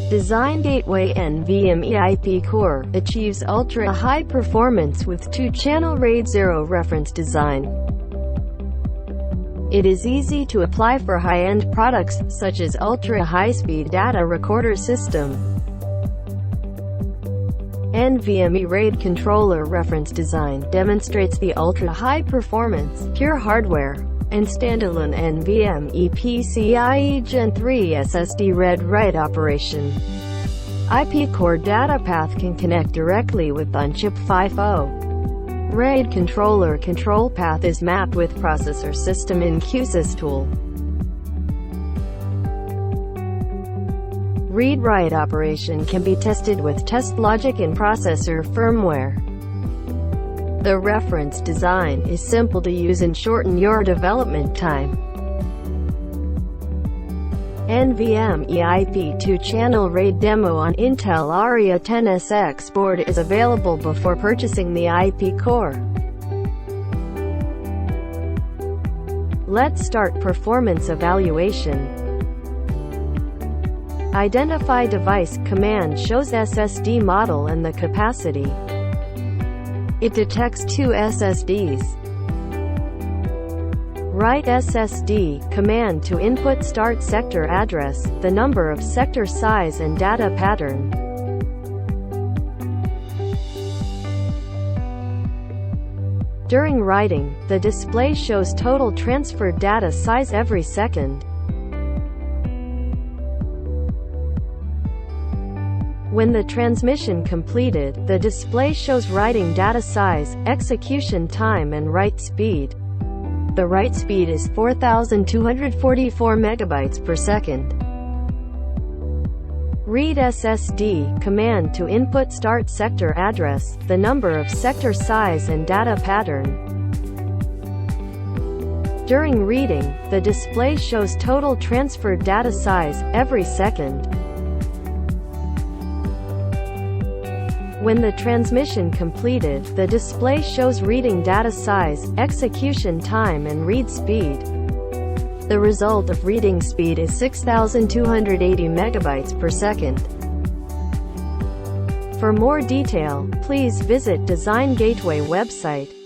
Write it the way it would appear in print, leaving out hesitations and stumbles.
Design Gateway NVMe IP core achieves ultra-high performance with 2-channel RAID0 reference design. It is easy to apply for high-end products, such as ultra-high-speed data recorder system. NVMe RAID controller reference design demonstrates the ultra-high performance, pure hardware, and standalone NVMe PCIe Gen 3 SSD RAID operation. IP core data path can connect directly with on-chip FIFO. RAID controller control path is mapped with processor system in QSys tool. Read-write operation can be tested with test logic and processor firmware. The reference design is simple to use and shorten your development time. NVMe IP 2-channel RAID demo on Intel Arria 10SX board is available before purchasing the IP core. Let's start performance evaluation. Identify device command shows SSD model and the capacity. It detects 2 SSDs. Write SSD command to input start sector address, the number of sector size and data pattern. During writing, the display shows total transferred data size every second. When the transmission completed, the display shows writing data size, execution time and write speed. The write speed is 4,244 megabytes per second. Read SSD command to input start sector address, the number of sector size and data pattern. During reading, the display shows total transferred data size every second. When the transmission completed, the display shows reading data size, execution time and read speed. The result of reading speed is 6,280 megabytes per second. For more detail, please visit Design Gateway website.